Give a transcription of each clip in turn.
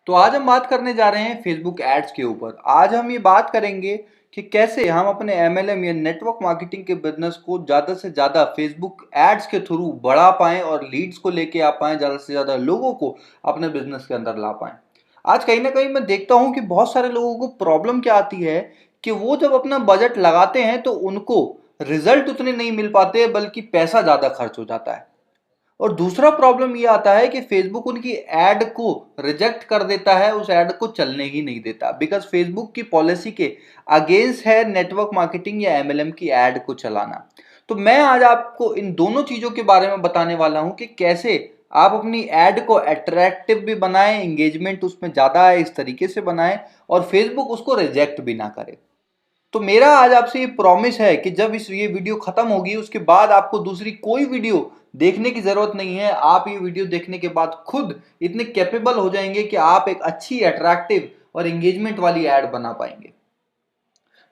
तो आज हम बात करने जा रहे हैं फेसबुक एड्स के ऊपर। आज हम ये बात करेंगे कि कैसे हम अपने एमएलएम या नेटवर्क मार्केटिंग के बिजनेस को ज़्यादा से ज़्यादा फेसबुक एड्स के थ्रू बढ़ा पाएं और लीड्स को लेके आ पाएं, ज़्यादा से ज़्यादा लोगों को अपने बिजनेस के अंदर ला पाएं। आज कहीं ना कहीं मैं देखता हूं कि बहुत सारे लोगों को प्रॉब्लम क्या आती है कि वो जब अपना बजट लगाते हैं तो उनको रिजल्ट उतने नहीं मिल पाते, बल्कि पैसा ज़्यादा खर्च हो जाता है। और दूसरा प्रॉब्लम ये आता है कि फेसबुक उनकी एड को रिजेक्ट कर देता है, उस एड को चलने ही नहीं देता, बिकॉज फेसबुक की पॉलिसी के अगेंस्ट है नेटवर्क मार्केटिंग या एमएलएम की एड को चलाना। तो मैं आज आपको इन दोनों चीजों के बारे में बताने वाला हूं कि कैसे आप अपनी एड को अट्रैक्टिव भी बनाएं, एंगेजमेंट उसमें ज्यादा है इस तरीके से बनाएं और फेसबुक उसको रिजेक्ट भी ना करे। तो मेरा आज आपसे ये प्रॉमिस है कि जब ये वीडियो खत्म होगी उसके बाद आपको दूसरी कोई वीडियो देखने की जरूरत नहीं है। आप ये वीडियो देखने के बाद खुद इतने कैपेबल हो जाएंगे कि आप एक अच्छी अट्रैक्टिव और एंगेजमेंट वाली एड बना पाएंगे।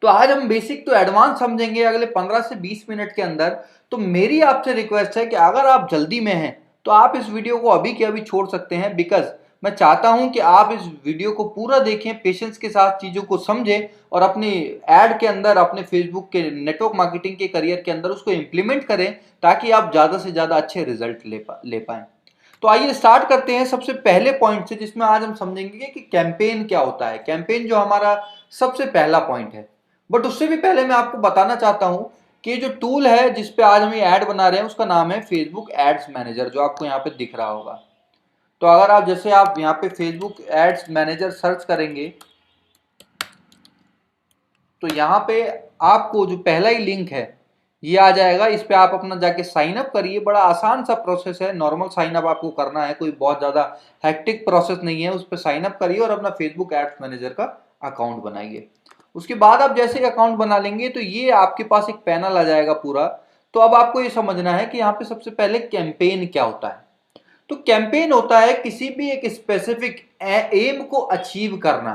तो आज हम बेसिक टू एडवांस समझेंगे अगले 15 से 20 मिनट के अंदर। तो मेरी आपसे रिक्वेस्ट है कि अगर आप जल्दी में हैं तो आप इस वीडियो को अभी के अभी छोड़ सकते हैं, बिकॉज मैं चाहता हूं कि आप इस वीडियो को पूरा देखें, पेशेंस के साथ चीजों को समझें और अपनी एड के अंदर, अपने फेसबुक के नेटवर्क मार्केटिंग के करियर के अंदर उसको इंप्लीमेंट करें, ताकि आप ज्यादा से ज्यादा अच्छे रिजल्ट ले पाएं। तो आइए स्टार्ट करते हैं सबसे पहले पॉइंट से, जिसमें आज हम समझेंगे कि कैंपेन क्या होता है। कैंपेन जो हमारा सबसे पहला पॉइंट है। बट उससे भी पहले मैं आपको बताना चाहता हूं कि जो टूल है जिस पे आज हम ये ऐड बना रहे हैं उसका नाम है फेसबुक एड्स मैनेजर, जो आपको यहाँ पे दिख रहा होगा। तो अगर आप जैसे आप यहाँ पे फेसबुक एड्स मैनेजर सर्च करेंगे तो यहाँ पे आपको जो पहला ही लिंक है ये आ जाएगा। इस पे आप अपना जाके साइन अप करिए। बड़ा आसान सा प्रोसेस है, नॉर्मल साइन अप आपको करना है, कोई बहुत ज्यादा हेक्टिक प्रोसेस नहीं है। उस पे साइन अप करिए और अपना फेसबुक एड्स मैनेजर का अकाउंट बनाइए। उसके बाद आप जैसे ही अकाउंट बना लेंगे तो ये आपके पास एक पैनल आ जाएगा पूरा। तो अब आपको ये समझना है कि यहाँ पे सबसे पहले कैंपेन क्या होता है। तो कैंपेन होता है किसी भी एक स्पेसिफिक एम को अचीव करना।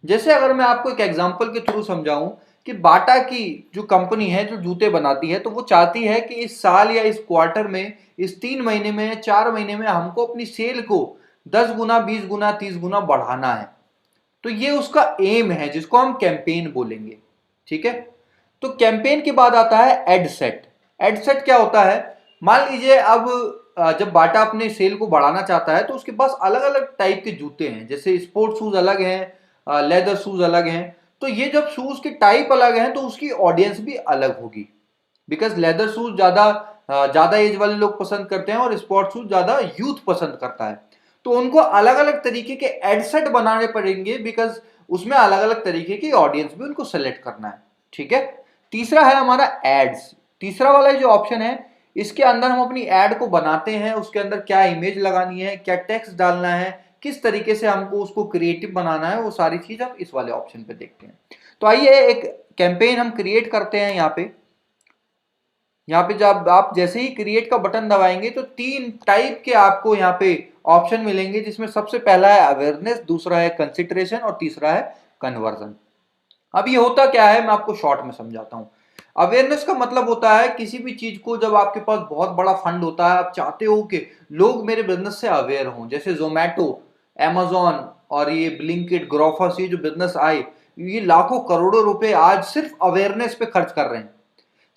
जैसे अगर मैं आपको एक एग्जांपल के थ्रू समझाऊं कि बाटा की जो कंपनी है जो जूते बनाती है, तो वो चाहती है कि इस साल या इस क्वार्टर में, इस 3 महीने में या 4 महीने में हमको अपनी सेल को 10 गुना, 20 गुना, 30 गुना बढ़ाना है। तो ये उसका एम है जिसको हम कैंपेन बोलेंगे। ठीक है। तो कैंपेन के बाद आता है एड सेट। एड सेट क्या होता है? मान लीजिए अब जब बाटा अपने सेल को बढ़ाना चाहता है तो उसके पास अलग अलग टाइप के जूते हैं, जैसे स्पोर्ट शूज अलग हैं, लेदर शूज अलग हैं। तो ये जब शूज के टाइप अलग हैं तो उसकी ऑडियंस भी अलग होगी, बिकॉज लेदर शूज ज्यादा एज वाले लोग पसंद करते हैं और स्पोर्ट शूज ज्यादा यूथ पसंद करता है। तो उनको अलग अलग तरीके के एडसेट बनाने पड़ेंगे, बिकॉज उसमें अलग अलग तरीके की ऑडियंस भी उनको सेलेक्ट करना है। ठीक है। तीसरा है हमारा एड्स। तीसरा वाला जो ऑप्शन है इसके अंदर हम अपनी एड को बनाते हैं, उसके अंदर क्या इमेज लगानी है, क्या टेक्स्ट डालना है, किस तरीके से हमको उसको क्रिएटिव बनाना है, वो सारी चीज हम इस वाले ऑप्शन पे देखते हैं। तो आइए एक कैंपेन हम क्रिएट करते हैं। यहाँ पे जब आप जैसे ही क्रिएट का बटन दबाएंगे तो 3 टाइप के आपको यहाँ पे ऑप्शन मिलेंगे, जिसमें सबसे पहला है अवेयरनेस, दूसरा है कंसिडरेशन और तीसरा है कन्वर्जन। अब ये होता क्या है मैं आपको शॉर्ट में समझाता हूँ। अवेयरनेस का मतलब होता है किसी भी चीज को, जब आपके पास बहुत बड़ा फंड होता है, आप चाहते हो कि लोग मेरे बिजनेस से अवेयर हों। जैसे जोमैटो, amazon और ये ब्लिंकिट, ग्रोफर्स, ये जो बिजनेस आए, ये लाखों करोड़ों रुपए आज सिर्फ अवेयरनेस पे खर्च कर रहे हैं,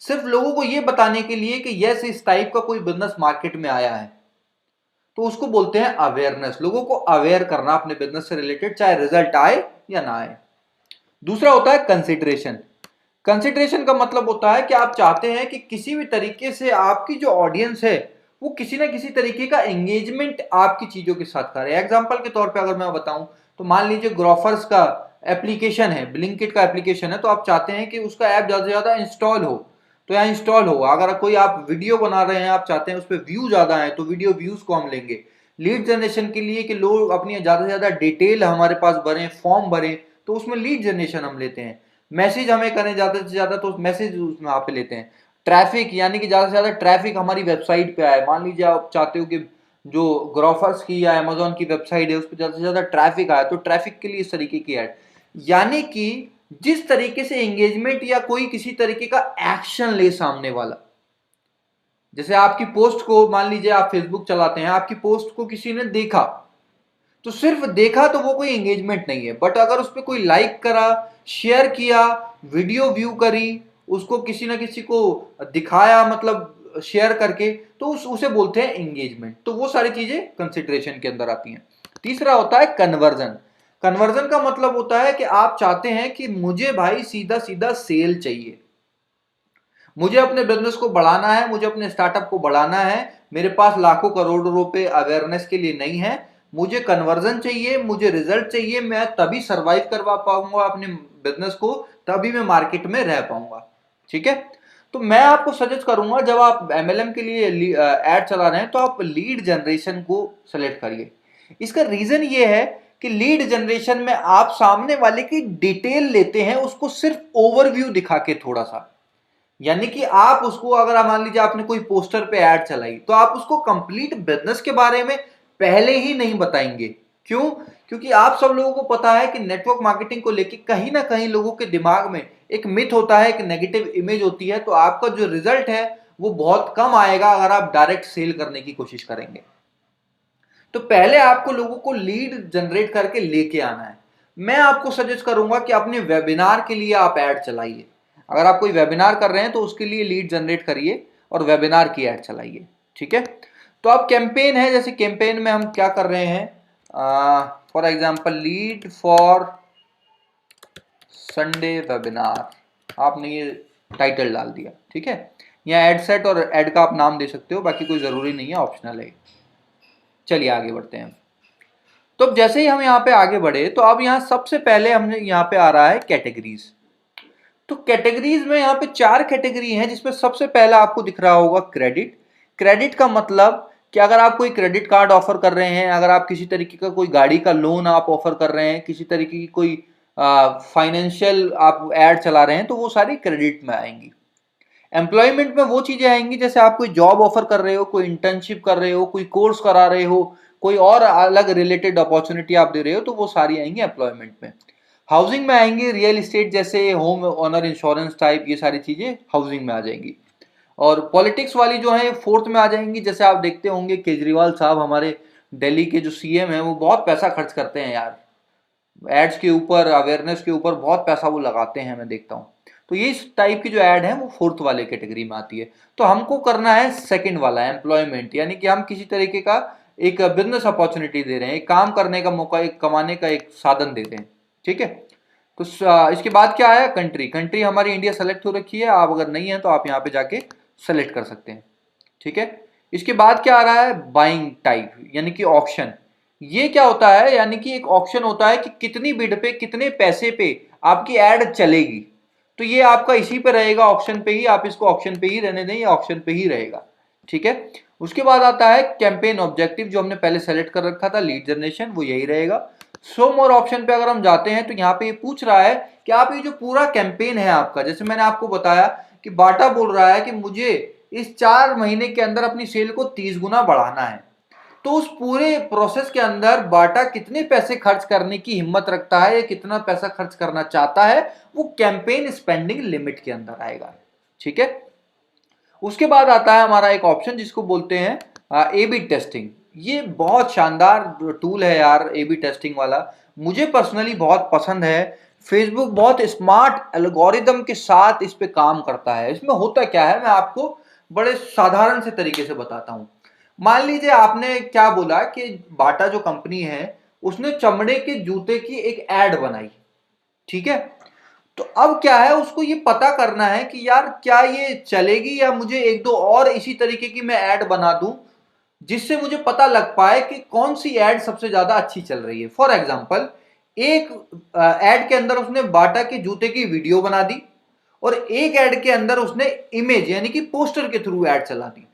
सिर्फ लोगों को ये बताने के लिए कि यस इस टाइप का कोई बिजनेस मार्केट में आया है। तो उसको बोलते हैं अवेयरनेस, लोगों को अवेयर करना अपने बिजनेस से रिलेटेड, चाहे रिजल्ट आए या ना आए। दूसरा होता है कंसिडरेशन। कंसिडरेशन का मतलब होता है कि आप चाहते हैं कि किसी भी तरीके से आपकी जो ऑडियंस है वो किसी ना किसी तरीके का एंगेजमेंट आपकी चीजों के साथ करे। एग्जांपल के तौर पे अगर मैं बताऊं तो मान लीजिए ग्रोफर्स का एप्लीकेशन है, ब्लिंकिट का एप्लीकेशन है, तो आप चाहते हैं कि उसका ऐप ज्यादा से ज्यादा इंस्टॉल हो, तो यहाँ इंस्टॉल हो। अगर कोई आप वीडियो बना रहे हैं, आप चाहते हैं उस पर व्यू ज्यादा है, तो वीडियो व्यूज को हम लेंगे। लीड जनरेशन के लिए कि लोग अपनी ज्यादा से ज्यादा डिटेल हमारे पास भरें, फॉर्म भरें, तो उसमें लीड जनरेशन हम लेते हैं। मैसेज हमें करें ज्यादा से ज्यादा, तो मैसेज उसमें आप पे लेते हैं। ट्रैफिक, यानी कि ज्यादा से ज्यादा ट्रैफिक हमारी वेबसाइट पे आए। मान लीजिए आप चाहते हो कि जो ग्रोफर्स की या अमेजोन की वेबसाइट है उस पर ज्यादा से ज्यादा ट्रैफिक आए, तो ट्रैफिक के लिए इस तरीके की ऐड। यानी कि जिस तरीके से एंगेजमेंट या कोई किसी तरीके का एक्शन ले सामने वाला। जैसे आपकी पोस्ट को, मान लीजिए आप फेसबुक चलाते हैं, आपकी पोस्ट को किसी ने देखा, तो सिर्फ देखा तो वो कोई एंगेजमेंट नहीं है, बट अगर उस पर कोई लाइक करा, शेयर किया, वीडियो व्यू करी, उसको किसी ना किसी को दिखाया, मतलब शेयर करके, तो उसे बोलते हैं एंगेजमेंट। तो वो सारी चीजें कंसिडरेशन के अंदर आती हैं। तीसरा होता है कन्वर्जन। कन्वर्जन का मतलब होता है कि आप चाहते हैं कि मुझे भाई सीधा सीधा सेल चाहिए, मुझे अपने बिजनेस को बढ़ाना है, मुझे अपने स्टार्टअप को बढ़ाना है, मेरे पास लाखों करोड़ों रुपए अवेयरनेस के लिए नहीं है, मुझे कन्वर्जन चाहिए, मुझे रिजल्ट चाहिए, मैं तभी सरवाइव करवा पाऊंगा अपने बिजनेस को, तभी मैं मार्केट में रह पाऊंगा। ठीक है, तो मैं आपको सजेस्ट करूंगा जब आप एमएलएम के लिए एड चला रहे हैं तो आप लीड जनरेशन को सेलेक्ट करिए। इसका रीजन ये है कि लीड जनरेशन में आप सामने वाले की डिटेल लेते हैं, उसको सिर्फ ओवरव्यू दिखा के थोड़ा सा, यानी कि आप उसको, अगर आप मान लीजिए आपने कोई पोस्टर पे ऐड चलाई, तो आप उसको कंप्लीट बिजनेस के बारे में पहले ही नहीं बताएंगे। क्यों? क्योंकि आप सब लोगों को पता है कि नेटवर्क मार्केटिंग को लेके कहीं ना कहीं लोगों के दिमाग में एक मिथ होता है, एक नेगेटिव इमेज होती है, तो आपका जो रिजल्ट है वो बहुत कम आएगा अगर आप डायरेक्ट सेल करने की कोशिश करेंगे। तो पहले आपको लोगों को लीड जनरेट करके लेके आना है। मैं आपको सजेस्ट करूंगा कि अपने वेबिनार के लिए आप ऐड चलाइए। अगर आप कोई वेबिनार कर रहे हैं तो उसके लिए लीड जनरेट करिए और वेबिनार की ऐड चलाइए। ठीक है, तो अब कैंपेन है, जैसे कैंपेन में हम क्या कर रहे हैं, for example lead for Sunday webinar, आपने ये टाइटल डाल दिया। ठीक है, यहाँ एड सेट और एड का आप नाम दे सकते हो, बाकी कोई जरूरी नहीं है, ऑप्शनल है। चलिए आगे बढ़ते हैं। तो अब जैसे ही हम यहाँ पे आगे बढ़े, तो अब यहाँ सबसे पहले हमने यहाँ पे आ रहा है कैटेगरीज। तो कैटेगरीज में यहाँ पे 4 कैटेगरी हैं, जिसमें सबसे पहला आपको दिख रहा होगा क्रेडिट। क्रेडिट का मतलब कि अगर आप कोई क्रेडिट कार्ड ऑफर कर रहे हैं, अगर आप किसी तरीके का कोई गाड़ी का लोन आप ऑफर कर रहे हैं, किसी तरीके की कोई फाइनेंशियल आप ऐड चला रहे हैं, तो वो सारी क्रेडिट में आएंगी। एम्प्लॉयमेंट में वो चीजें आएंगी जैसे आप कोई जॉब ऑफर कर रहे हो, कोई इंटर्नशिप कर रहे हो, कोई कोर्स करा रहे हो, कोई और अलग रिलेटेड अपॉर्चुनिटी आप दे रहे हो, तो वो सारी आएंगी एम्प्लॉयमेंट में। हाउसिंग में आएंगी रियल इस्टेट, जैसे होम ओनर इंश्योरेंस टाइप, ये सारी चीजें हाउसिंग में आ जाएंगी। और पॉलिटिक्स वाली जो है फोर्थ में आ जाएंगी। जैसे आप देखते होंगे केजरीवाल साहब, हमारे दिल्ली के जो सीएम है, वो बहुत पैसा खर्च करते हैं यार, एड्स के ऊपर, अवेयरनेस के ऊपर बहुत पैसा वो लगाते हैं, मैं देखता हूँ। तो ये इस टाइप की जो ऐड है वो फोर्थ वाले कैटेगरी में आती है। तो हमको करना है सेकंड वाला, एम्प्लॉयमेंट, यानी कि हम किसी तरीके का एक बिजनेस अपॉर्चुनिटी दे रहे हैं, एक काम करने का मौका, एक कमाने का एक साधन दे रहे हैं। ठीक है, तो इसके बाद क्या आया, कंट्री। कंट्री हमारी इंडिया सेलेक्ट हो रखी है, आप अगर नहीं है तो आप यहाँ पे जाके सेलेक्ट कर सकते हैं। ठीक है, इसके बाद क्या आ रहा है, बाइंग टाइप, यानी कि ऑप्शन। ये क्या होता है, यानी कि एक ऑप्शन होता है कि कितनी बिड पे, कितने पैसे पे आपकी ऐड चलेगी। तो ये आपका इसी पे रहेगा, ऑप्शन पे ही, आप इसको ऑप्शन पे ही रहने दें, ऑप्शन पे ही रहेगा। ठीक है, उसके बाद आता है कैंपेन ऑब्जेक्टिव, जो हमने पहले सेलेक्ट कर रखा था, लीड जनरेशन, वो यही रहेगा। शो मोर ऑप्शन पे अगर हम जाते हैं तो यहाँ पे ये पूछ रहा है कि आप ये जो पूरा कैंपेन है आपका, जैसे मैंने आपको बताया कि बाटा बोल रहा है कि मुझे इस 4 महीने के अंदर अपनी सेल को 30 गुना बढ़ाना है, तो उस पूरे प्रोसेस के अंदर बाटा कितने पैसे खर्च करने की हिम्मत रखता है, या कितना पैसा खर्च करना चाहता है, वो कैंपेन स्पेंडिंग लिमिट के अंदर आएगा। ठीक है, उसके बाद आता है हमारा एक ऑप्शन जिसको बोलते हैं ए बी टेस्टिंग। ये बहुत शानदार टूल है यार, ए बी टेस्टिंग वाला, मुझे पर्सनली बहुत पसंद है। फेसबुक बहुत स्मार्ट एल्गोरिदम के साथ इस पे काम करता है। इसमें होता क्या है, मैं आपको बड़े साधारण से तरीके से बताता हूं। मान लीजिए आपने क्या बोला कि बाटा जो कंपनी है उसने चमड़े के जूते की एक एड बनाई। ठीक है, तो अब क्या है, उसको ये पता करना है कि यार क्या ये चलेगी, या मुझे एक दो और इसी तरीके की मैं ऐड बना दूं जिससे मुझे पता लग पाए कि कौन सी ऐड सबसे ज्यादा अच्छी चल रही है। फॉर एग्जाम्पल, एक ऐड के अंदर उसने बाटा के जूते की वीडियो बना दी, और एक ऐड के अंदर उसने इमेज यानी कि पोस्टर के थ्रू ऐड चला दी।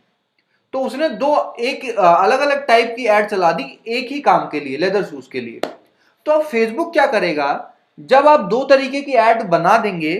तो उसने दो एक अलग अलग टाइप की ऐड चला दी एक ही काम के लिए, लेदर शूज के लिए। तो अब फेसबुक क्या करेगा, जब आप दो तरीके की ऐड बना देंगे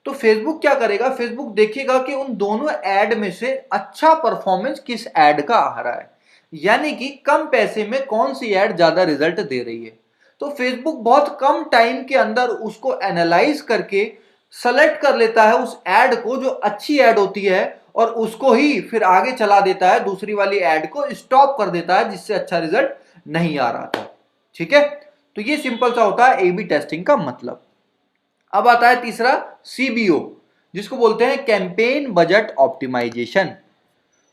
तो फेसबुक क्या करेगा, फेसबुक देखेगा कि उन दोनों ऐड में से अच्छा परफॉर्मेंस किस ऐड का आ रहा है, यानी कि कम पैसे में कौन सी ऐड ज्यादा रिजल्ट दे रही है। तो फेसबुक बहुत कम टाइम के अंदर उसको एनालाइज करके सेलेक्ट कर लेता है उस ऐड को जो अच्छी ऐड होती है, और उसको ही फिर आगे चला देता है, दूसरी वाली ऐड को स्टॉप कर देता है जिससे अच्छा रिजल्ट नहीं आ रहा था। ठीक है, तो ये सिंपल सा होता है ए बी टेस्टिंग का मतलब। अब आता है तीसरा सीबीओ, जिसको बोलते हैं कैंपेन बजट ऑप्टिमाइजेशन।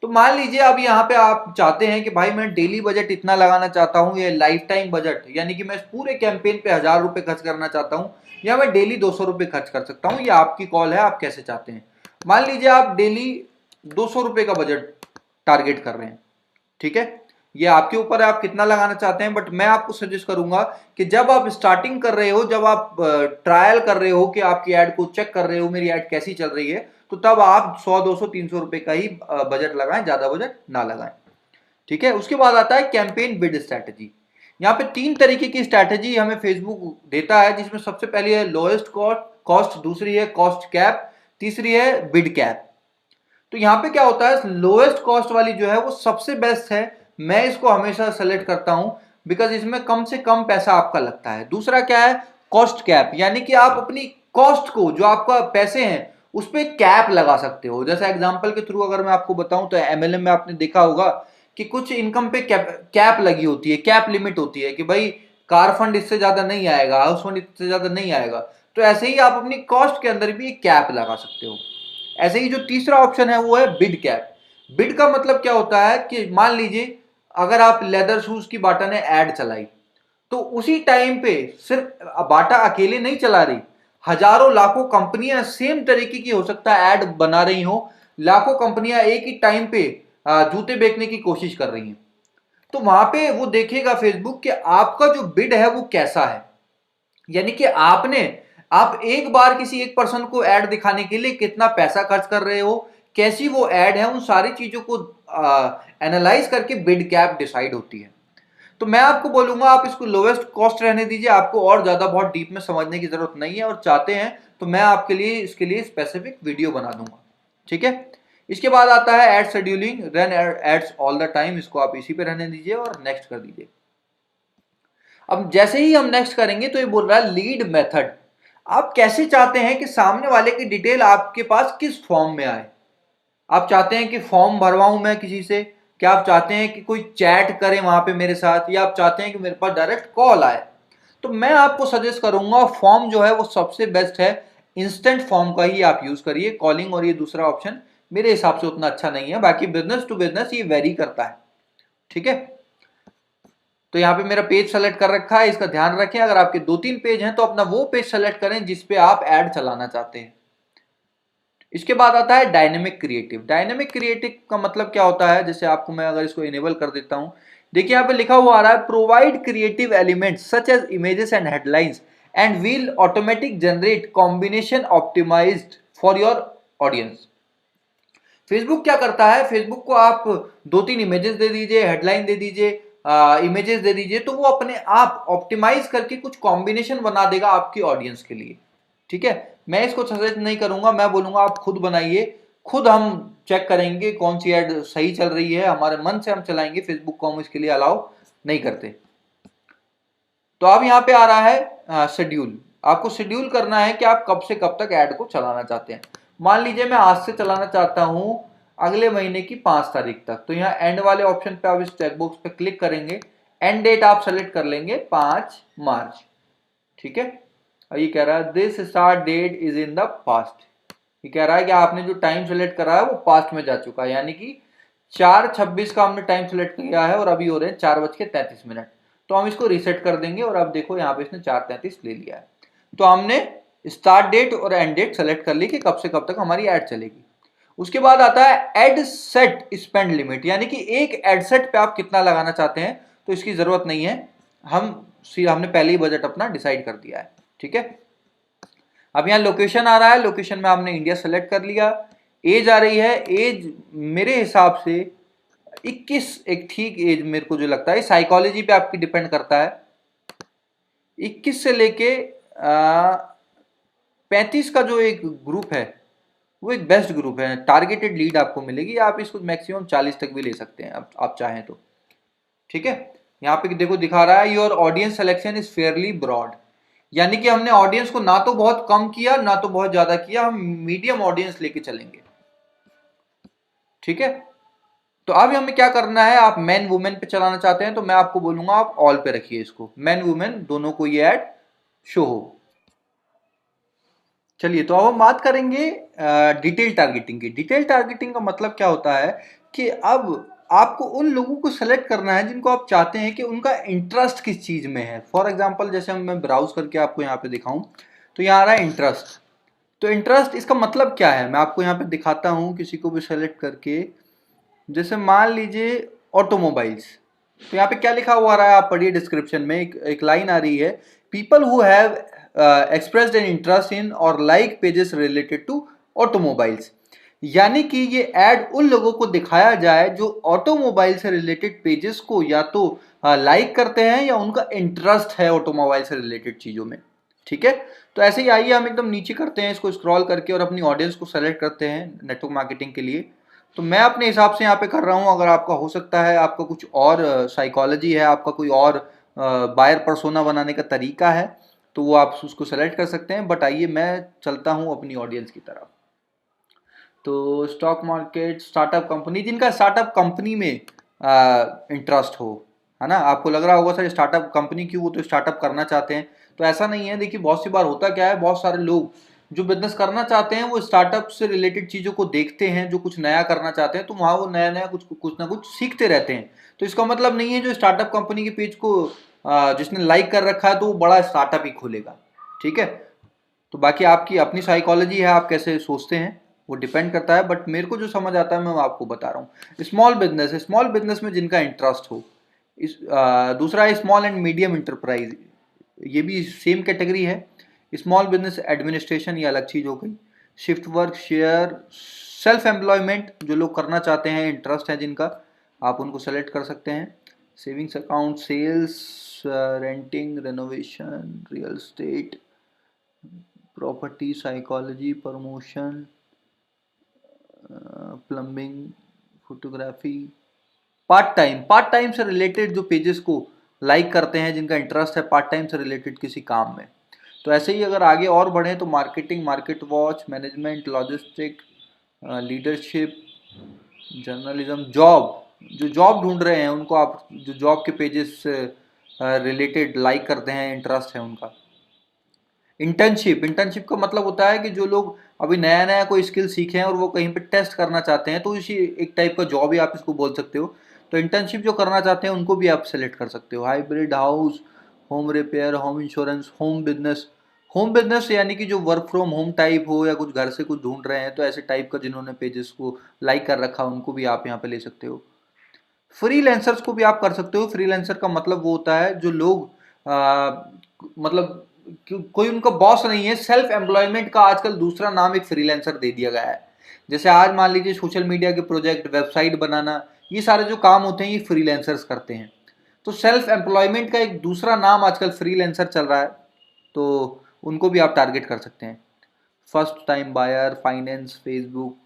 तो मान लीजिए अब यहाँ पे आप चाहते हैं कि भाई मैं डेली बजट इतना लगाना चाहता हूँ, या लाइफ टाइम बजट, यानी कि मैं इस पूरे कैंपेन पे 1000 रुपए खर्च करना चाहता हूँ, या मैं डेली 200 रुपए खर्च कर सकता हूँ। ये आपकी कॉल है, आप कैसे चाहते हैं। मान लीजिए आप डेली 200 रुपए का बजट टारगेट कर रहे हैं, ठीक है, ये आपके ऊपर है आप कितना लगाना चाहते हैं। बट मैं आपको सजेस्ट करूंगा कि जब आप स्टार्टिंग कर रहे हो, जब आप ट्रायल कर रहे हो कि आपकी ऐड को चेक कर रहे हो मेरी ऐड कैसी चल रही है, तो तब आप 100 200 300 रुपए का ही बजट लगाएं, ज्यादा बजट ना लगाएं, ठीक है। उसके बाद आता है कैंपेन बिड स्ट्रैटेजी। यहाँ पे 3 तरीके की स्ट्रैटेजी हमें फेसबुक देता है, जिसमें सबसे पहली है लोएस्ट कॉस्ट, दूसरी है कॉस्ट कैप, तीसरी है बिड कैप। तो यहाँ पे क्या होता है, लोएस्ट कॉस्ट वाली जो है वो सबसे बेस्ट है, मैं इसको हमेशा सेलेक्ट करता हूं, बिकॉज इसमें कम से कम पैसा आपका लगता है। दूसरा क्या है, कॉस्ट कैप, यानी कि आप अपनी कॉस्ट को, जो आपका पैसे हैं उस पर कैप लगा सकते हो। जैसे एग्जांपल के थ्रू अगर मैं आपको बताऊं तो एमएलएम में आपने देखा होगा कि कुछ इनकम पे कैप लगी होती है, कैप लिमिट होती है कि भाई कार फंड इससे ज्यादा नहीं आएगा, हाउस फंड इससे ज्यादा नहीं आएगा। तो ऐसे ही आप अपनी कॉस्ट के अंदर भी एक कैप लगा सकते हो। ऐसे ही जो तीसरा ऑप्शन है वो है बिड कैप। बिड का मतलब क्या होता है कि मान लीजिए अगर आप लेदर शूज की बाटा ने ऐड चलाई, तो उसी टाइम पे सिर्फ बाटा अकेले नहीं चला रही, हजारों लाखों कंपनियां सेम तरीके की हो सकता है ऐड बना रही हो, लाखों कंपनियां एक ही टाइम पे जूते बेचने की कोशिश कर रही हैं। तो वहां पे वो देखेगा फेसबुक कि आपका जो बिड है वो कैसा है, यानी कि आप एक बार किसी एक पर्सन को ऐड दिखाने के लिए कितना पैसा खर्च कर रहे हो, कैसी वो ऐड है, उन सारी चीजों को एनालाइज करके बिड कैप डिसाइड होती है। तो मैं आपको बोलूंगा आप इसको लोवेस्ट कॉस्ट रहने दीजिए, आपको और ज्यादा बहुत डीप में समझने की जरूरत नहीं है, और चाहते हैं तो मैं आपके लिए इसके लिए स्पेसिफिक वीडियो बना दूंगा, ठीक है। इसके बाद आता है ad scheduling, run ads all the time, इसको आप इसी पे रहने दीजिए और नेक्स्ट कर दीजिए। अब जैसे ही हम नेक्स्ट करेंगे तो ये बोल रहा है लीड मेथड। आप कैसे चाहते हैं कि सामने वाले की डिटेल आपके पास किस फॉर्म में आए। आप चाहते हैं कि फॉर्म भरवाऊं मैं किसी से, क्या आप चाहते हैं कि कोई चैट करे वहां पे मेरे साथ, या आप चाहते हैं कि मेरे पास डायरेक्ट कॉल आए। तो मैं आपको सजेस्ट करूंगा फॉर्म जो है वो सबसे बेस्ट है, इंस्टेंट फॉर्म का ही आप यूज करिए। कॉलिंग और ये दूसरा ऑप्शन मेरे हिसाब से उतना अच्छा नहीं है, बाकी बिजनेस टू बिजनेस ये वेरी करता है, ठीक है। तो यहाँ पे मेरा पेज सेलेक्ट कर रखा है, इसका ध्यान रखें। अगर आपके 2-3 पेज हैं तो अपना वो पेज सेलेक्ट करें जिसपे आप ऐड चलाना चाहते हैं। इसके बाद आता है डायनेमिक क्रिएटिव। डायनेमिक क्रिएटिव का मतलब क्या होता है, जैसे आपको मैं अगर इसको इनेबल कर देता हूं, देखिए यहाँ पे लिखा हुआ आ रहा है provide creative elements such as images and headlines and will automatic generate combination optimized for your audience. Facebook क्या करता है, फेसबुक को आप 2-3 इमेजेस दे दीजिए, हेडलाइन दे दीजिए, इमेजेस दे दीजिए, तो वो अपने आप ऑप्टिमाइज करके कुछ कॉम्बिनेशन बना देगा आपकी ऑडियंस के लिए, ठीक है। मैं इसको सजेस्ट नहीं करूंगा, मैं बोलूंगा आप खुद बनाइए, खुद हम चेक करेंगे कौन सी ऐड सही चल रही है, हमारे मन से हम चलाएंगे, फेसबुक को हम इसके लिए अलाउ नहीं करते। तो अब यहाँ पे आ रहा है शेड्यूल। आपको शेड्यूल करना है कि आप कब से कब तक ऐड को चलाना चाहते हैं। मान लीजिए मैं आज से चलाना चाहता हूं अगले महीने की 5 तारीख तक, तो यहाँ एंड वाले ऑप्शन पे आप इस चेकबॉक्स पे क्लिक करेंगे, एंड डेट आप सेलेक्ट कर लेंगे 5 मार्च, ठीक है। और ये कह रहा है this start date is in the past, ये कह रहा है कि आपने जो टाइम सेलेक्ट करा है वो पास्ट में जा चुका है, यानी कि 4:26 का हमने टाइम सेलेक्ट किया है और अभी हो रहे हैं 4:33। तो हम इसको रीसेट कर देंगे और अब देखो यहाँ पे इसने 4:33 ले लिया है। तो हमने स्टार्ट डेट और एंड डेट सेलेक्ट कर ली कि कब से कब तक हमारी एड चलेगी। उसके बाद आता है एड सेट स्पेंड लिमिट, यानी कि एक एड सेट पे आप कितना लगाना चाहते हैं, तो इसकी जरूरत नहीं है, हमने पहले ही बजट अपना डिसाइड कर दिया है, ठीक है। अब यहाँ लोकेशन आ रहा है, लोकेशन में आपने इंडिया सेलेक्ट कर लिया। एज आ रही है, एज मेरे हिसाब से 21 एक ठीक एज मेरे को जो लगता है, साइकोलॉजी पे आपकी डिपेंड करता है। 21 से लेके 35 का जो एक ग्रुप है वो एक बेस्ट ग्रुप है, टारगेटेड लीड आपको मिलेगी, आप इसको मैक्सिमम 40 तक भी ले सकते हैं आप चाहें तो, ठीक है। यहाँ पे देखो दिखा रहा है your audience selection is fairly broad, यानी कि हमने ऑडियंस को ना तो बहुत कम किया ना तो बहुत ज्यादा किया, हम मीडियम ऑडियंस लेके चलेंगे, ठीक है। तो अब हमें क्या करना है, आप मैन वुमेन पे चलाना चाहते हैं तो मैं आपको बोलूंगा आप ऑल पे रखिए इसको, मैन वुमेन दोनों को ये ऐड शो हो। चलिए तो अब हम बात करेंगे डिटेल टारगेटिंग की। डिटेल टारगेटिंग का मतलब क्या होता है कि अब आपको उन लोगों को सेलेक्ट करना है जिनको आप चाहते हैं कि उनका इंटरेस्ट किस चीज में है। फॉर एग्जांपल जैसे हम मैं ब्राउज करके आपको यहाँ पे दिखाऊं तो यहाँ आ रहा है इंटरेस्ट। तो इंटरेस्ट इसका मतलब क्या है मैं आपको यहाँ पे दिखाता हूँ किसी को भी सेलेक्ट करके। जैसे मान लीजिए ऑटोमोबाइल्स, तो यहाँ पे क्या लिखा हुआ आ रहा है आप पढ़िए डिस्क्रिप्शन में, एक लाइन आ रही है, people who have expressed an interest in or like pages related to automobiles. यानी कि ये ऐड उन लोगों को दिखाया जाए जो ऑटोमोबाइल से रिलेटेड पेजेस को या तो लाइक करते हैं या उनका इंटरेस्ट है ऑटोमोबाइल से रिलेटेड चीजों में। ठीक है, तो ऐसे ही आइए हम एकदम नीचे करते हैं इसको स्क्रॉल करके और अपनी ऑडियंस को सेलेक्ट करते हैं नेटवर्क मार्केटिंग के लिए। तो मैं अपने हिसाब से यहाँ पे कर रहा हूँ, अगर आपका हो सकता है आपका कुछ और साइकोलॉजी है, आपका कोई और बायर पर्सोना बनाने का तरीका है तो वो आप उसको सेलेक्ट कर सकते हैं। बट आइए मैं चलता हूँ अपनी ऑडियंस की तरफ। तो स्टॉक मार्केट, स्टार्टअप कंपनी, जिनका स्टार्टअप कंपनी में इंटरेस्ट हो, है ना। आपको लग रहा होगा सर स्टार्टअप कंपनी क्यों, वो तो स्टार्टअप करना चाहते हैं। तो ऐसा नहीं है, देखिए बहुत सी बार होता क्या है, बहुत सारे लोग जो बिजनेस करना चाहते हैं वो स्टार्टअप से रिलेटेड चीज़ों को देखते हैं, जो कुछ नया करना चाहते हैं तो वहाँ वो नया नया कुछ कुछ ना कुछ सीखते रहते हैं। तो इसका मतलब नहीं है जो स्टार्टअप कंपनी के पेज को जिसने लाइक कर रखा है तो वो बड़ा स्टार्टअप ही खोलेगा। ठीक है, तो बाकी आपकी अपनी साइकोलॉजी है, आप कैसे सोचते हैं वो डिपेंड करता है। बट मेरे को जो समझ आता है मैं आपको बता रहा हूँ। स्मॉल बिजनेस में जिनका इंटरेस्ट हो, दूसरा है स्मॉल एंड मीडियम इंटरप्राइज, ये भी सेम कैटेगरी है। स्मॉल बिजनेस एडमिनिस्ट्रेशन ये अलग चीज़ हो गई। Shift work, share, self employment, जो लोग करना चाहते हैं, इंटरेस्ट है जिनका, आप उनको सेलेक्ट कर सकते हैं। Savings account, sales, renting, renovation, real estate, property, psychology, promotion, plumbing, photography. Part time से रिलेटेड जो पेजेस को लाइक करते हैं, जिनका इंटरेस्ट है पार्ट टाइम से रिलेटेड किसी काम में। तो ऐसे ही अगर आगे और बढ़ें तो marketing, market watch, management, logistic, leadership, journalism, job, जो जॉब ढूंढ रहे हैं उनको आप जो जॉब के पेजेस से रिलेटेड लाइक करते हैं, इंटरेस्ट है उनका। इंटर्नशिप का मतलब होता है कि जो लोग अभी नया नया कोई स्किल सीखे हैं और वो कहीं पे टेस्ट करना चाहते हैं, तो इसी एक टाइप का जॉब ही आप इसको बोल सकते हो। तो इंटर्नशिप जो करना चाहते हैं उनको भी आप सेलेक्ट कर सकते हो। Hybrid, house, home repair, home insurance, home business. Home business यानी कि जो वर्क फ्रॉम होम टाइप हो या कुछ घर से कुछ ढूंढ रहे हैं, तो ऐसे टाइप का जिन्होंने पेजेस को लाइक कर रखा उनको भी आप यहाँ पे ले सकते हो। फ्रीलैंसर्स को भी आप कर सकते हो। फ्रीलैंसर का मतलब वो होता है जो लोग मतलब कोई उनका बॉस नहीं है, सेल्फ एम्प्लॉयमेंट का आजकल दूसरा नाम एक फ्रीलैंसर दे दिया गया है। जैसे आज मान लीजिए सोशल मीडिया के प्रोजेक्ट, वेबसाइट बनाना, ये सारे जो काम होते हैं ये फ्रीलैंसर्स करते हैं। तो सेल्फ एम्प्लॉयमेंट का एक दूसरा नाम आजकल फ्रीलैंसर चल रहा है, तो उनको भी आप टारगेट कर सकते हैं। First time buyer, finance, Facebook,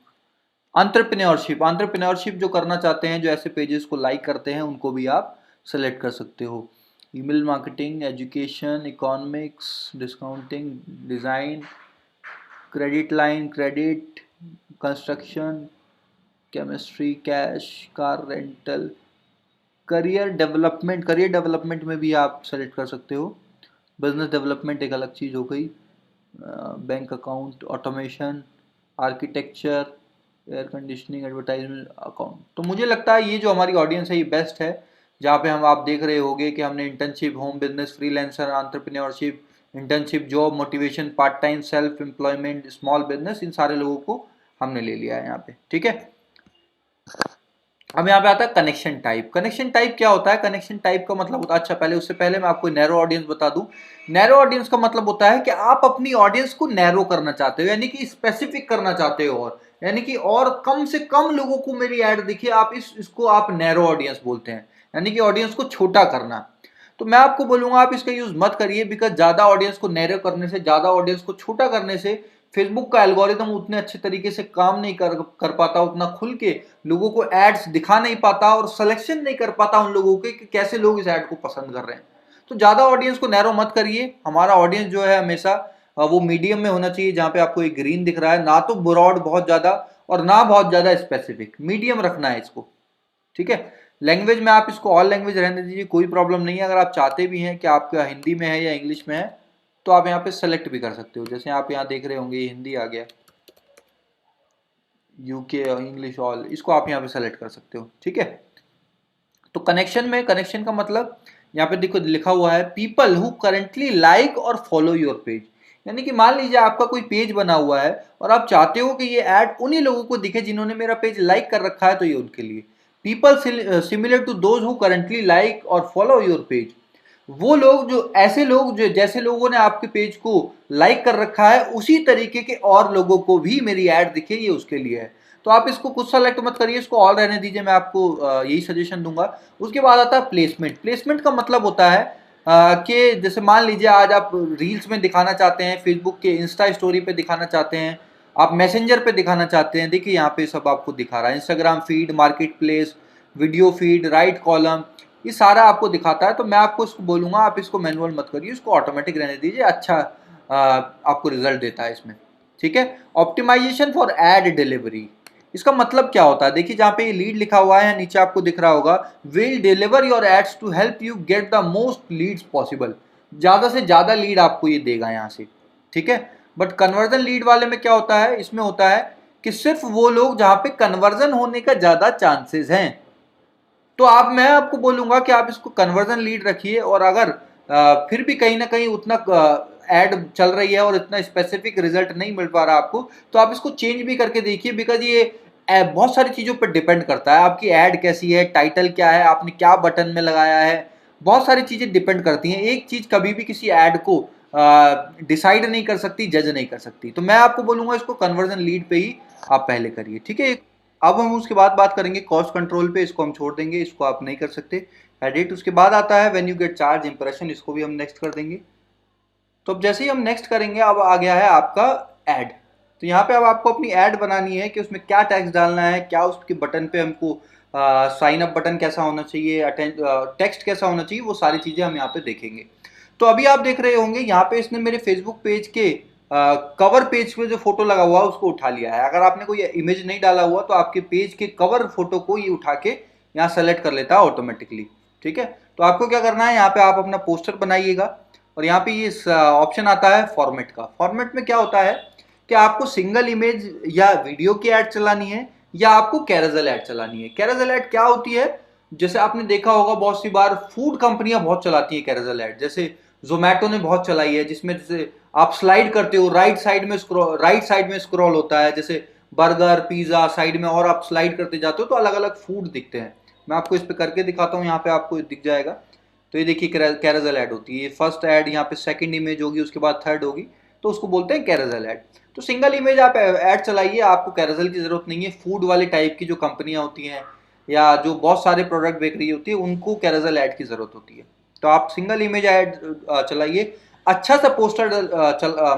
entrepreneurship जो करना चाहते हैं, जो ऐसे पेजेस को लाइक करते हैं, उनको भी आप सेलेक्ट कर सकते हो। Email marketing, education, economics, discounting, design, credit line, credit, construction, chemistry, cash, car rental, career development में भी आप सेलेक्ट कर सकते हो। बिजनेस डेवलपमेंट एक अलग चीज़ हो गई। Bank account, automation, architecture, air conditioning, advertisement, account. तो मुझे लगता है ये जो हमारी ऑडियंस है ये बेस्ट है, जहाँ पे हम आप देख रहे होगे कि हमने internship, home business, freelancer, entrepreneurship, internship, job, motivation, part time, self employment, small business, इन सारे लोगों को हमने ले लिया है यहाँ पे। ठीक है, अब यहाँ पे आता है कनेक्शन टाइप। कनेक्शन टाइप क्या होता है? कनेक्शन टाइप का मतलब होता है, अच्छा पहले उससे पहले मैं आपको नैरो ऑडियंस बता दूं। नैरो ऑडियंस का मतलब होता है कि आप अपनी ऑडियंस को नैरो करना चाहते हो, यानी कि स्पेसिफिक करना चाहते हो, और यानी कि और कम से कम लोगों को मेरी ऐड दिखे, आप इसको आप नैरो ऑडियंस बोलते हैं, यानी कि ऑडियंस को छोटा करना। तो मैं आपको बोलूंगा आप इसका यूज मत करिए, बिकॉज ज्यादा ऑडियंस को नैरो करने से, ज्यादा ऑडियंस को छोटा करने से फेसबुक का एल्गोरिदम उतने अच्छे तरीके से काम नहीं कर पाता, उतना खुल के लोगों को एड्स दिखा नहीं पाता और सिलेक्शन नहीं कर पाता उन लोगों के कि कैसे लोग इस ऐड को पसंद कर रहे हैं। तो ज्यादा ऑडियंस को नैरो मत करिए। हमारा ऑडियंस जो है हमेशा वो मीडियम में होना चाहिए, जहां पे आपको एक ग्रीन दिख रहा है, ना तो ब्रॉड बहुत ज्यादा और ना बहुत ज्यादा स्पेसिफिक, मीडियम रखना है इसको। ठीक है। लैंग्वेज में आप इसको ऑल लैंग्वेज रहने दीजिए, कोई प्रॉब्लम नहीं है। अगर आप चाहते भी हैं कि आपका हिंदी में है या इंग्लिश में है तो आप यहाँ पे सेलेक्ट भी कर सकते हो। जैसे आप यहाँ देख रहे होंगे हिंदी आ गया, यूके इंग्लिश ऑल, इसको आप यहाँ पे सेलेक्ट कर सकते हो, ठीक है। तो कनेक्शन में, कनेक्शन का मतलब यहाँ पे देखो लिखा हुआ है पीपल हु करेंटली लाइक और फॉलो योर पेज। यानी कि मान लीजिए आपका कोई पेज बना हुआ है और आप चाहते हो कि ये ऐड उन्हीं लोगों को दिखे जिन्होंने मेरा पेज लाइक कर रखा है, तो ये उनके लिए। People similar to those who currently like और फॉलो योर पेज, वो लोग जो, ऐसे लोग जो जैसे लोगों ने आपके पेज को लाइक कर रखा है उसी तरीके के और लोगों को भी मेरी ऐड दिखे, ये उसके लिए है। तो आप इसको कुछ सेलेक्ट मत करिए, इसको ऑल रहने दीजिए, मैं आपको यही सजेशन दूंगा। उसके बाद आता है प्लेसमेंट। प्लेसमेंट का मतलब होता है कि जैसे मान लीजिए आज आप रील्स में दिखाना चाहते हैं, फेसबुक के इंस्टा स्टोरी पे दिखाना चाहते हैं, आप मैसेंजर पे दिखाना चाहते हैं, देखिए यहाँ पे सब आपको दिखा रहा है, Instagram feed, market place, video feed, right column, ये सारा आपको दिखाता है। तो मैं आपको इसको बोलूंगा आप इसको मैनुअल मत करिए, इसको ऑटोमेटिक रहने दीजिए, अच्छा आपको रिजल्ट देता है इसमें, ठीक है। ऑप्टिमाइजेशन फॉर एड डिलीवरी, इसका मतलब क्या होता है, देखिए जहाँ पे ये लीड लिखा हुआ है नीचे आपको दिख रहा होगा, will deliver your ads to help you get the most leads possible. ज्यादा से ज्यादा लीड आपको ये देगा यहाँ से, ठीक है। बट कन्वर्जन लीड वाले में क्या होता है, इसमें होता है कि सिर्फ वो लोग जहाँ पे कन्वर्जन होने का ज्यादा चांसेस हैं। तो मैं आपको बोलूंगा कि आप इसको कन्वर्जन लीड रखिए, और अगर फिर भी कहीं ना कहीं उतना एड चल रही है और इतना स्पेसिफिक रिजल्ट नहीं मिल पा रहा आपको, तो आप इसको चेंज भी करके देखिए, बिकॉज ये बहुत सारी चीज़ों पर डिपेंड करता है। आपकी ऐड कैसी है, टाइटल क्या है, आपने क्या बटन में लगाया है, बहुत सारी चीज़ें डिपेंड करती हैं। एक चीज़ कभी भी किसी ऐड को डिसाइड नहीं कर सकती, जज नहीं कर सकती। तो मैं आपको बोलूंगा इसको कन्वर्जन लीड पे ही आप पहले करिए, ठीक है। अब हम उसके बाद बात करेंगे कॉस्ट कंट्रोल पे, इसको हम छोड़ देंगे, इसको आप नहीं कर सकते। एडिट, उसके बाद आता है when you get charge impression, इसको भी हम नेक्स्ट कर देंगे। तो अब जैसे ही हम नेक्स्ट करेंगे, अब आ गया है आपका ऐड। तो यहाँ पे अब आपको अपनी ऐड बनानी है कि उसमें क्या टेक्स्ट डालना है, क्या उसके बटन पे हमको साइन अप बटन कैसा होना चाहिए, टेक्स्ट कैसा होना चाहिए, वो सारी चीज़ें हम यहाँ पे देखेंगे। तो अभी आप देख रहे होंगे यहाँ पे इसने मेरे फेसबुक पेज के कवर पेज पे जो फोटो लगा हुआ है उसको उठा लिया है। अगर आपने कोई इमेज नहीं डाला हुआ तो आपके पेज के कवर फोटो को ये उठा के यहाँ सेलेक्ट कर लेता है ऑटोमेटिकली, ठीक है। तो आपको क्या करना है, यहाँ पे आप अपना पोस्टर बनाइएगा, और यहाँ पे ये ऑप्शन आता है फॉर्मेट का। फॉर्मेट में क्या होता है कि आपको सिंगल इमेज या वीडियो की ऐड चलानी है या आपको कैरोसेल ऐड चलानी है। कैरोसेल ऐड क्या होती है, जैसे आपने देखा होगा बहुत सी बार फूड कंपनियां बहुत चलाती है कैरोसेल ऐड, जैसे जोमेटो ने बहुत चलाई है, जिसमें जैसे आप स्लाइड करते हो, राइट साइड में स्क्रॉल होता है, जैसे बर्गर पिज्जा साइड में, और आप स्लाइड करते जाते हो तो अलग अलग फूड दिखते हैं। मैं आपको इस पे करके दिखाता हूँ, यहाँ पे आपको दिख जाएगा। तो ये देखिए कैरोसेल ऐड होती है, ये फर्स्ट ऐड, यहाँ पे सेकंड इमेज होगी, उसके बाद थर्ड होगी, तो उसको बोलते हैं कैरोसेल ऐड। तो सिंगल इमेज आप ऐड चलाइए, आपको कैरोसेल की जरूरत नहीं है। फूड वाले टाइप की जो कंपनियां होती हैं या जो बहुत सारे प्रोडक्ट बेच रही होती है, उनको कैरोसेल ऐड की जरूरत होती है। तो आप सिंगल इमेज ऐड चलाइए, अच्छा सा पोस्टर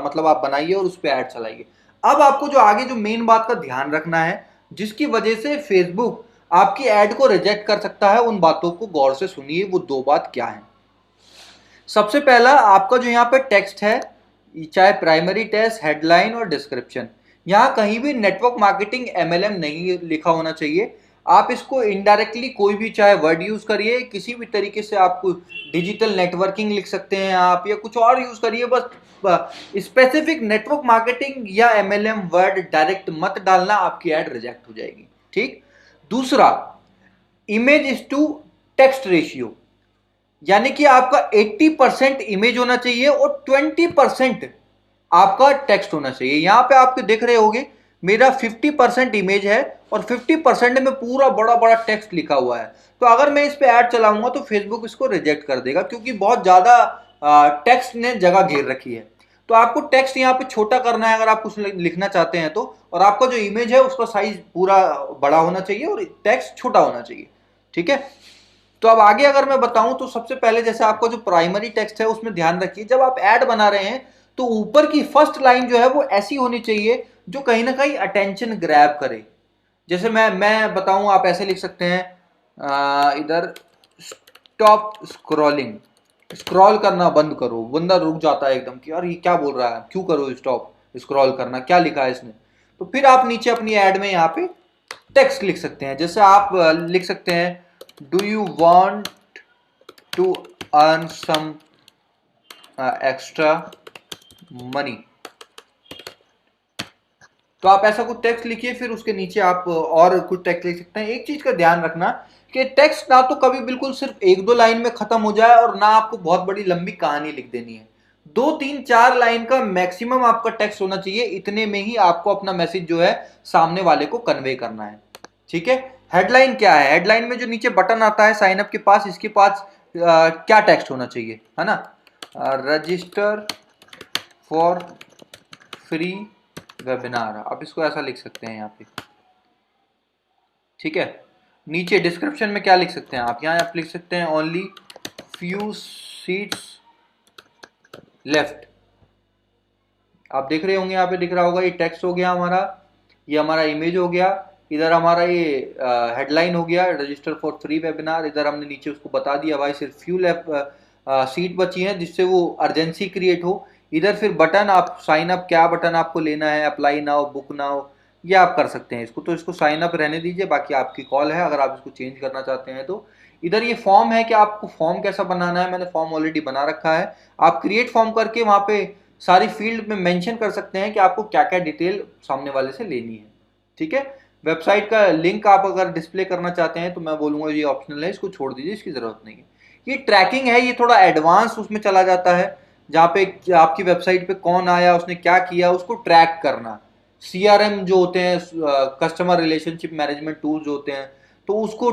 मतलब आप बनाइए और उस पर ऐड चलाइए। अब आपको जो आगे जो मेन बात का ध्यान रखना है, जिसकी वजह से फेसबुक आपकी ऐड को रिजेक्ट कर सकता है, उन बातों को गौर से सुनिए। वो दो बात क्या है, सबसे पहला आपका जो यहाँ पे टेक्स्ट है, चाहे प्राइमरी टेक्स्ट, हेडलाइन और डिस्क्रिप्शन, यहाँ कहीं भी नेटवर्क मार्केटिंग एमएलएम नहीं लिखा होना चाहिए। आप इसको इनडायरेक्टली कोई भी चाहे वर्ड यूज करिए, किसी भी तरीके से आपको डिजिटल नेटवर्किंग लिख सकते हैं आप, या कुछ और यूज करिए, बस स्पेसिफिक नेटवर्क मार्केटिंग या एमएलएम वर्ड डायरेक्ट मत डालना, आपकी ऐड रिजेक्ट हो जाएगी, ठीक। दूसरा, image is to text ratio, यानी कि आपका 80% इमेज होना चाहिए और 20% आपका टेक्स्ट होना चाहिए। यहां पे आपके देख रहे होंगे मेरा 50% इमेज है और 50% में पूरा बड़ा बड़ा टेक्स्ट लिखा हुआ है। तो अगर मैं इस पे ऐड चलाऊंगा तो फेसबुक इसको रिजेक्ट कर देगा, क्योंकि बहुत ज्यादा टेक्स्ट ने जगह घेर रखी है। तो आपको टेक्स्ट यहाँ पे छोटा करना है अगर आप कुछ लिखना चाहते हैं तो, और आपका जो इमेज है उसका साइज पूरा बड़ा होना चाहिए और टेक्स्ट छोटा होना चाहिए, ठीक है। तो अब आगे अगर मैं बताऊं तो सबसे पहले जैसे आपका जो प्राइमरी टेक्स्ट है उसमें ध्यान रखिए, जब आप ऐड बना रहे हैं तो ऊपर की फर्स्ट लाइन जो है वो ऐसी होनी चाहिए जो कहीं ना कहीं अटेंशन ग्रैब करे। जैसे मैं बताऊं, आप ऐसे लिख सकते हैं इधर, स्टॉप स्क्रॉलिंग, स्क्रॉल करना बंद करो। बंदा रुक जाता है एकदम कि यार ये क्या बोल रहा है, क्यों करो स्टॉप स्क्रॉल करना, क्या लिखा है इसने। तो फिर आप नीचे अपनी ऐड में यहाँ पे टेक्स्ट लिख सकते हैं। जैसे आप लिख सकते हैं do you want to earn some extra money, तो आप ऐसा कुछ टेक्स्ट लिखिए, फिर उसके नीचे आप और कुछ टेक्स्ट लिख सकते हैं। एक चीज का ध्यान रखना कि टेक्स्ट ना तो कभी बिल्कुल सिर्फ एक दो लाइन में खत्म हो जाए और ना आपको बहुत बड़ी लंबी कहानी लिख देनी है। 2 3 4 लाइन का मैक्सिमम आपका टेक्स्ट होना चाहिए, इतने में ही आपको अपना मैसेज जो है सामने वाले को कन्वे करना है। ठीक है। हेडलाइन क्या है? हेडलाइन में जो नीचे बटन आता है साइन अप के पास, इसके पास क्या टेक्स्ट होना चाहिए, है ना? रजिस्टर फॉर फ्री वेबिनार, आप इसको ऐसा लिख सकते हैं यहाँ पे। ठीक है। नीचे डिस्क्रिप्शन में क्या लिख सकते हैं आप? यहाँ आप लिख सकते हैं ओनली फ्यू सीट्स लेफ्ट। आप देख रहे होंगे यहाँ पे दिख रहा होगा, ये टेक्स्ट हो गया हमारा, ये हमारा इमेज हो गया, इधर हमारा ये हेडलाइन हो गया रजिस्टर फॉर फ्री वेबिनार। इधर हमने नीचे उसको बता दिया भाई सिर्फ फ्यू लेफ्ट सीट बची हैं जिससे वो अर्जेंसी क्रिएट हो। इधर फिर बटन, आप साइन अप, क्या बटन आपको लेना है, अप्लाई नाउ, बुक नाउ, ये आप कर सकते हैं इसको। तो इसको साइन अप रहने दीजिए, बाकी आपकी कॉल है अगर आप इसको चेंज करना चाहते हैं तो। इधर ये फॉर्म है कि आपको फॉर्म कैसा बनाना है, मैंने फॉर्म ऑलरेडी बना रखा है। आप क्रिएट फॉर्म करके वहां पे सारी फील्ड में मेंशन कर सकते हैं कि आपको क्या क्या डिटेल सामने वाले से लेनी है। ठीक है। वेबसाइट का लिंक आप अगर डिस्प्ले करना चाहते हैं तो मैं बोलूंगा ये ऑप्शनल है, इसको छोड़ दीजिए, इसकी जरूरत नहीं है। ये ट्रैकिंग है, ये थोड़ा एडवांस उसमें चला जाता है, जहाँ पे आपकी वेबसाइट पे कौन आया, उसने क्या किया, उसको ट्रैक करना। CRM जो होते हैं, कस्टमर रिलेशनशिप मैनेजमेंट टूल्स होते हैं, तो उसको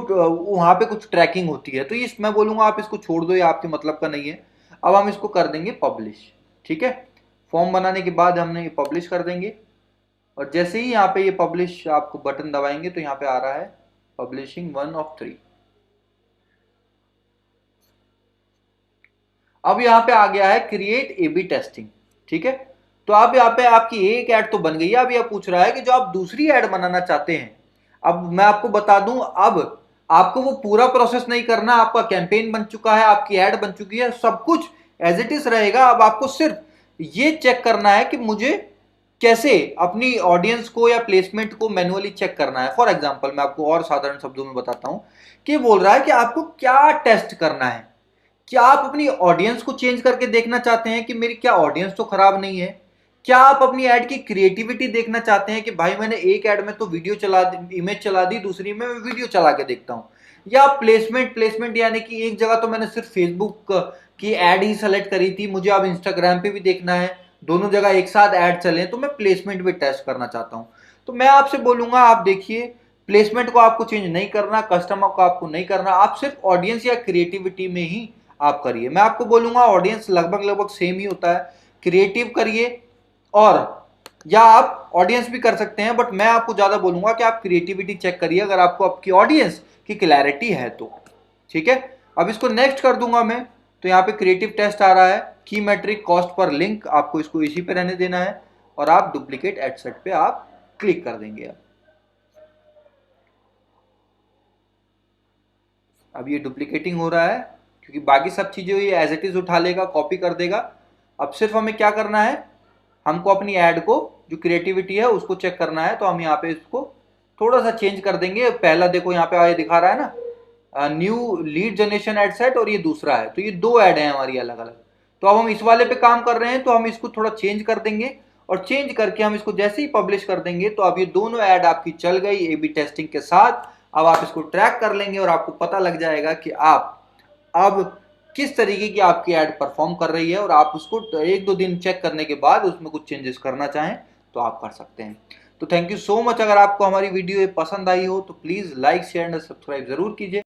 वहाँ पे कुछ ट्रैकिंग होती है। तो ये मैं बोलूंगा आप इसको छोड़ दो, ये आपके मतलब का नहीं है। अब हम इसको कर देंगे पब्लिश। ठीक है। फॉर्म बनाने के बाद हमने ये पब्लिश कर देंगे, और जैसे ही यहाँ पे ये पब्लिश आपको बटन दबाएंगे तो यहाँ पे आ रहा है पब्लिशिंग 1 of 3। अब यहाँ पे आ गया है क्रिएट A/B टेस्टिंग। ठीक है। तो अब यहाँ पे आपकी एक ऐड तो बन गई है, अब यह पूछ रहा है कि जो आप दूसरी ऐड बनाना चाहते हैं, अब मैं आपको बता दूं, अब आपको वो पूरा प्रोसेस नहीं करना। आपका कैंपेन बन चुका है, आपकी ऐड बन चुकी है, सब कुछ एज इट इज रहेगा। अब आपको सिर्फ ये चेक करना है कि मुझे कैसे अपनी ऑडियंस को या प्लेसमेंट को मैन्युअली चेक करना है। फॉर एग्जाम्पल मैं आपको और साधारण शब्दों में बताता हूं कि बोल रहा है कि आपको क्या टेस्ट करना है। क्या आप अपनी ऑडियंस को चेंज करके देखना चाहते हैं कि मेरी क्या ऑडियंस तो खराब नहीं है? क्या आप अपनी ऐड की क्रिएटिविटी देखना चाहते हैं कि भाई मैंने एक ऐड में तो वीडियो चला दी, इमेज चला दी, दूसरी में मैं वीडियो चला के देखता हूं? या प्लेसमेंट यानी कि एक जगह तो मैंने सिर्फ फेसबुक की ऐड ही सेलेक्ट करी थी, मुझे अब इंस्टाग्राम पे भी देखना है, दोनों जगह एक साथ ऐड चले, तो मैं प्लेसमेंट भी टेस्ट करना चाहता हूं। तो मैं आपसे बोलूंगा, आप देखिए, प्लेसमेंट को आपको चेंज नहीं करना, कस्टमर को आपको नहीं करना, आप सिर्फ ऑडियंस या क्रिएटिविटी में ही आप करिए। मैं आपको बोलूंगा ऑडियंस लगभग सेम ही होता है, क्रिएटिव करिए, और या आप ऑडियंस भी कर सकते हैं, बट मैं आपको ज्यादा बोलूंगा कि आप क्रिएटिविटी चेक करिए अगर आपको आपकी ऑडियंस की क्लैरिटी है तो। ठीक है। अब इसको नेक्स्ट कर दूंगा मैं, तो यहाँ पे क्रिएटिव टेस्ट आ रहा है, की मेट्रिक, कॉस्ट पर लिंक, आपको इसको इसी पे रहने देना है, और आप डुप्लीकेट एड सेट पे आप क्लिक कर देंगे। अब ये डुप्लीकेटिंग हो रहा है क्योंकि बाकी सब चीजें ये एज इट इज उठा लेगा, कॉपी कर देगा। अब सिर्फ हमें क्या करना है, हमको अपनी ऐड को जो क्रिएटिविटी है उसको चेक करना है। तो हम यहाँ पे इसको थोड़ा सा चेंज कर देंगे। पहला देखो यहाँ पे आगे दिखा रहा है ना, new lead generation ad set, और ये दूसरा है, तो ये दो ऐड है हमारी अलग अलग। तो अब हम इस वाले पे काम कर रहे हैं, तो हम इसको थोड़ा चेंज कर देंगे, और चेंज करके हम इसको जैसे ही पब्लिश कर देंगे तो अब ये दोनों ऐड आपकी चल गई A/B टेस्टिंग के साथ। अब आप इसको ट्रैक कर लेंगे और आपको पता लग जाएगा कि आप अब किस तरीके की आपकी ऐड परफॉर्म कर रही है, और आप उसको 1-2 दिन चेक करने के बाद उसमें कुछ चेंजेस करना चाहें तो आप कर सकते हैं। तो थैंक यू सो मच। अगर आपको हमारी वीडियो पसंद आई हो तो please like, share and subscribe जरूर कीजिए।